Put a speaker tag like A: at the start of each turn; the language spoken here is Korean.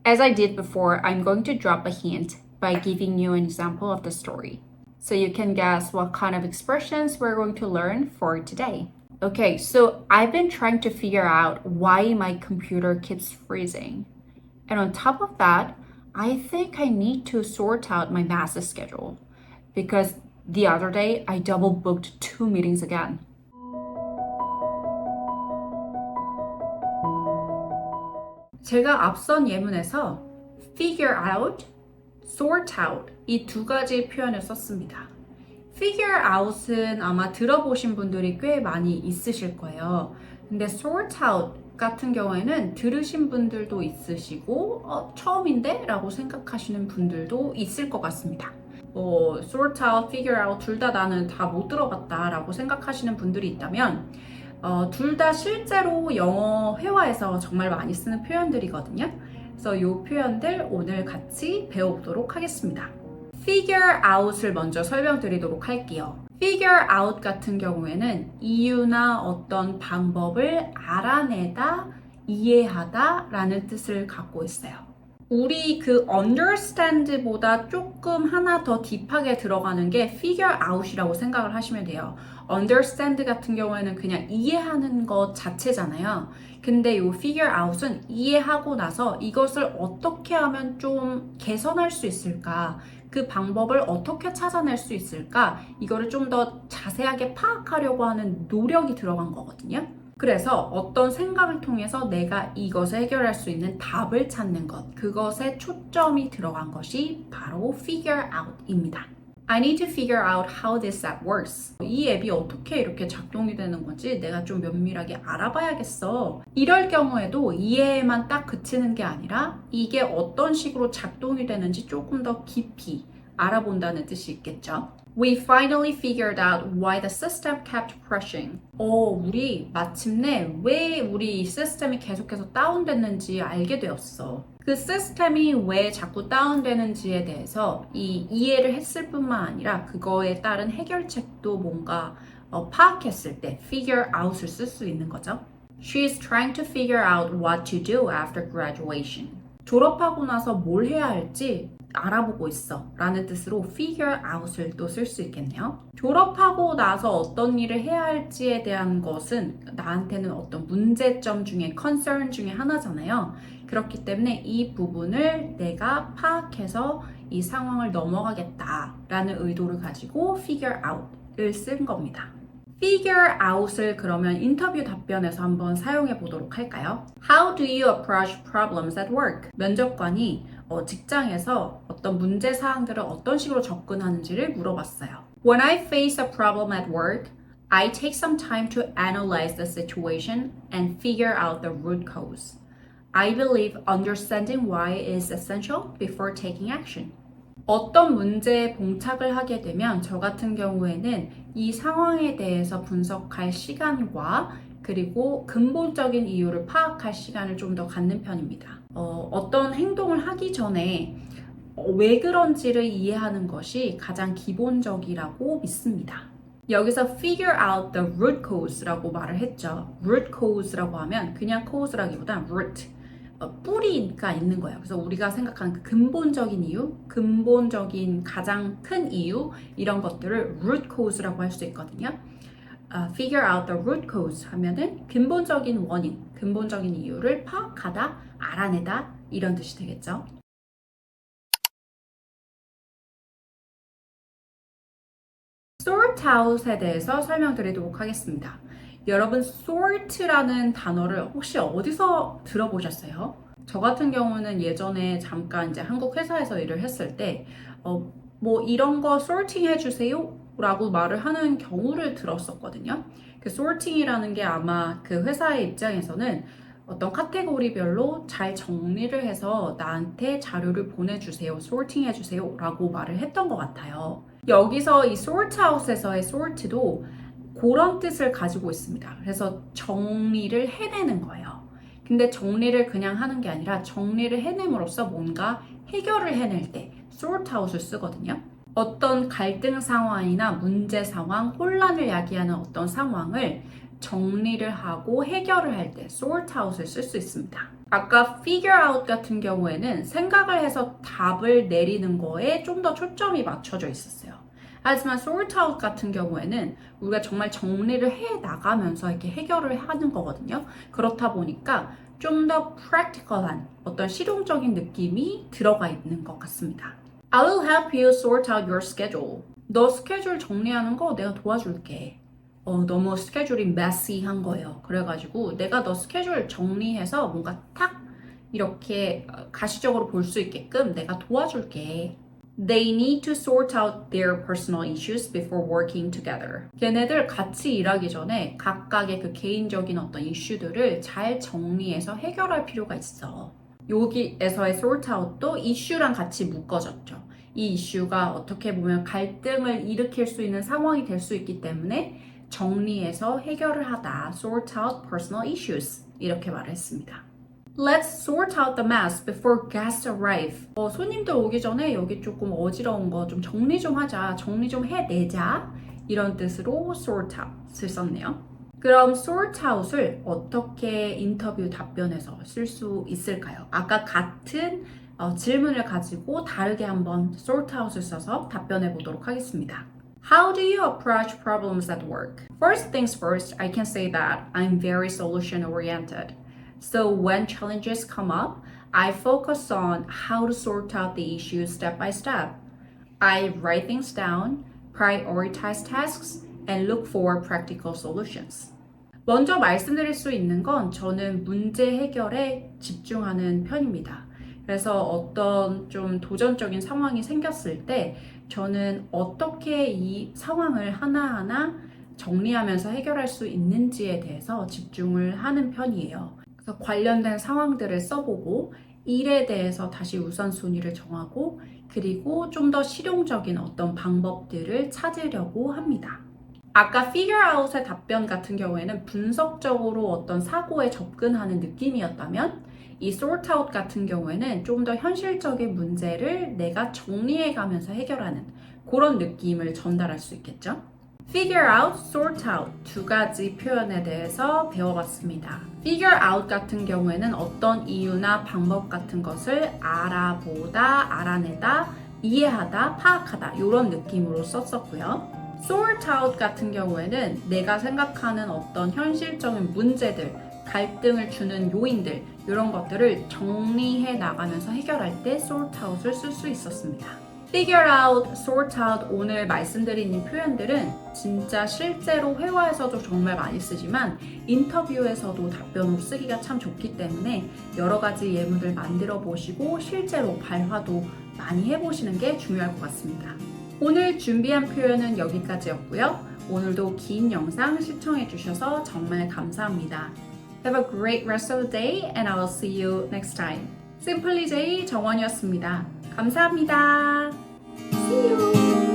A: As I did before, I'm going to drop a hint by giving you an example of the story. So you can guess what kind of expressions we're going to learn for today. Okay, so I've been trying to figure out why my computer keeps freezing. And on top of that, I think I need to sort out my math schedule because the other day I double booked 2 meetings again. 제가 앞선 예문에서 figure out, sort out 이 두 가지 표현을 썼습니다. figure out은 아마 들어보신 분들이 꽤 많이 있으실 거예요. 근데 sort out 같은 경우에는 들으신 분들도 있으시고 처음인데? 라고 생각하시는 분들도 있을 것 같습니다. sort out, figure out 둘 다 나는 다 못 들어봤다 라고 생각하시는 분들이 있다면 둘 다 실제로 영어 회화에서 정말 많이 쓰는 표현들이거든요. 그래서 이 표현들 오늘 같이 배워보도록 하겠습니다. figure out을 먼저 설명드리도록 할게요. figure out 같은 경우에는 이유나 어떤 방법을 알아내다, 이해하다 라는 뜻을 갖고 있어요. 우리 그 understand보다 조금 하나 더 딥하게 들어가는 게 figure out이라고 생각을 하시면 돼요. understand 같은 경우에는 그냥 이해하는 것 자체잖아요. 근데 이 figure out은 이해하고 나서 이것을 어떻게 하면 좀 개선할 수 있을까? 그 방법을 어떻게 찾아낼 수 있을까? 이거를 좀 더 자세하게 파악하려고 하는 노력이 들어간 거거든요. 그래서 어떤 생각을 통해서 내가 이것을 해결할 수 있는 답을 찾는 것, 그것에 초점이 들어간 것이 바로 figure out입니다. I need to figure out how this app works. 이 앱이 어떻게 이렇게 작동이 되는 건지 내가 좀 면밀하게 알아봐야겠어. 이럴 경우에도 이해에만 딱 그치는 게 아니라 이게 어떤 식으로 작동이 되는지 조금 더 깊이 알아본다는 뜻이 있겠죠. We finally figured out why the system kept crashing. 우리 마침내 왜 우리 이 시스템이 계속해서 다운됐는지 알게 되었어. 그 시스템이 왜 자꾸 다운되는지에 대해서 이해를 했을 뿐만 아니라 그거에 따른 해결책도 뭔가 파악했을 때 figure out을 쓸 수 있는 거죠. She is trying to figure out what to do after graduation. 졸업하고 나서 뭘 해야 할지 알아보고 있어 라는 뜻으로 figure out을 또 쓸 수 있겠네요. 졸업하고 나서 어떤 일을 해야 할지에 대한 것은 나한테는 어떤 문제점 중에 concern 중에 하나잖아요. 그렇기 때문에 이 부분을 내가 파악해서 이 상황을 넘어가겠다 라는 의도를 가지고 figure out을 쓴 겁니다. figure out을 그러면 인터뷰 답변에서 한번 사용해 보도록 할까요? How do you approach problems at work? 면접관이 직장에서 어떤 문제 사항들을 어떤 식으로 접근하는지를 물어봤어요. When I face a problem at work, I take some time to analyze the situation and figure out the root cause. I believe understanding why is essential before taking action. 어떤 문제에 봉착을 하게 되면 저 같은 경우에는 이 상황에 대해서 분석할 시간과 그리고 근본적인 이유를 파악할 시간을 좀 더 갖는 편입니다. 어떤 행동을 하기 전에 왜 그런지를 이해하는 것이 가장 기본적이라고 믿습니다. 여기서 figure out the root cause라고 말을 했죠. root cause라고 하면 그냥 cause라기보단 root, 뿌리가 있는 거예요. 그래서 우리가 생각하는 그 근본적인 이유, 근본적인 가장 큰 이유 이런 것들을 root cause라고 할 수 있거든요. figure out the root cause 하면은 근본적인 원인, 근본적인 이유를 파악하다, 알아내다 이런 뜻이 되겠죠. sort out에 대해서 설명드리도록 하겠습니다. 여러분 sort라는 단어를 혹시 어디서 들어보셨어요? 저 같은 경우는 예전에 잠깐 이제 한국 회사에서 일을 했을 때 뭐 이런 거 sorting 해주세요 라고 말을 하는 경우를 들었었거든요. 그 sorting이라는 게 아마 그 회사의 입장에서는 어떤 카테고리별로 잘 정리를 해서 나한테 자료를 보내주세요, sorting 해주세요 라고 말을 했던 것 같아요. 여기서 이 sort out에서의 sort도 그런 뜻을 가지고 있습니다. 그래서 정리를 해내는 거예요. 근데 정리를 그냥 하는 게 아니라 정리를 해냄으로써 뭔가 해결을 해낼 때 sort out을 쓰거든요. 어떤 갈등 상황이나 문제 상황, 혼란을 야기하는 어떤 상황을 정리를 하고 해결을 할 때 sort out을 쓸 수 있습니다. 아까 figure out 같은 경우에는 생각을 해서 답을 내리는 거에 좀 더 초점이 맞춰져 있었어요. 하지만 sort out 같은 경우에는 우리가 정말 정리를 해 나가면서 이렇게 해결을 하는 거거든요. 그렇다 보니까 좀 더 practical한 어떤 실용적인 느낌이 들어가 있는 것 같습니다. I will help you sort out your schedule. 너 스케줄 정리하는 거 내가 도와줄게. 너무 스케줄이 메시한 거예요. 그래가지고 내가 너 스케줄 정리해서 뭔가 탁 이렇게 가시적으로 볼 수 있게끔 내가 도와줄게. They need to sort out their personal issues before working together. 걔네들 같이 일하기 전에 각각의 그 개인적인 어떤 이슈들을 잘 정리해서 해결할 필요가 있어. 여기에서의 sort out도 이슈랑 같이 묶어졌죠. 이 이슈가 어떻게 보면 갈등을 일으킬 수 있는 상황이 될 수 있기 때문에 정리해서 해결을 하다. Sort out personal issues. 이렇게 말을 했습니다. Let's sort out the mess before guests arrive. 손님들 오기 전에 여기 조금 어지러운 거 좀 정리 좀 하자. 정리 좀 해내자. 이런 뜻으로 sort out을 썼네요. 그럼 sort out을 어떻게 인터뷰 답변에서 쓸 수 있을까요? 아까 같은 질문을 가지고 다르게 한번 sort out을 써서 답변해 보도록 하겠습니다. How do you approach problems at work? First things first, I can say that I'm very solution oriented. So when challenges come up, I focus on how to sort out the issues step by step. I write things down, prioritize tasks, and look for practical solutions. 먼저 말씀드릴 수 있는 건 저는 문제 해결에 집중하는 편입니다. 그래서 어떤 좀 도전적인 상황이 생겼을 때 저는 어떻게 이 상황을 하나하나 정리하면서 해결할 수 있는지에 대해서 집중을 하는 편이에요. 그래서 관련된 상황들을 써보고 일에 대해서 다시 우선순위를 정하고 그리고 좀 더 실용적인 어떤 방법들을 찾으려고 합니다. 아까 figure out의 답변 같은 경우에는 분석적으로 어떤 사고에 접근하는 느낌이었다면 이 sort out 같은 경우에는 좀 더 현실적인 문제를 내가 정리해 가면서 해결하는 그런 느낌을 전달할 수 있겠죠? figure out, sort out 두 가지 표현에 대해서 배워봤습니다. figure out 같은 경우에는 어떤 이유나 방법 같은 것을 알아보다, 알아내다, 이해하다, 파악하다 이런 느낌으로 썼었고요. sort out 같은 경우에는 내가 생각하는 어떤 현실적인 문제들, 갈등을 주는 요인들 이런 것들을 정리해 나가면서 해결할 때 sort out을 쓸 수 있었습니다. figure out, sort out 오늘 말씀드린 이 표현들은 진짜 실제로 회화에서도 정말 많이 쓰지만 인터뷰에서도 답변으로 쓰기가 참 좋기 때문에 여러 가지 예문을 만들어 보시고 실제로 발화도 많이 해보시는 게 중요할 것 같습니다. 오늘 준비한 표현은 여기까지였고요. 오늘도 긴 영상 시청해 주셔서 정말 감사합니다. Have a great rest of the day and I will see you next time. Simply J 정원이었습니다. 감사합니다. See you!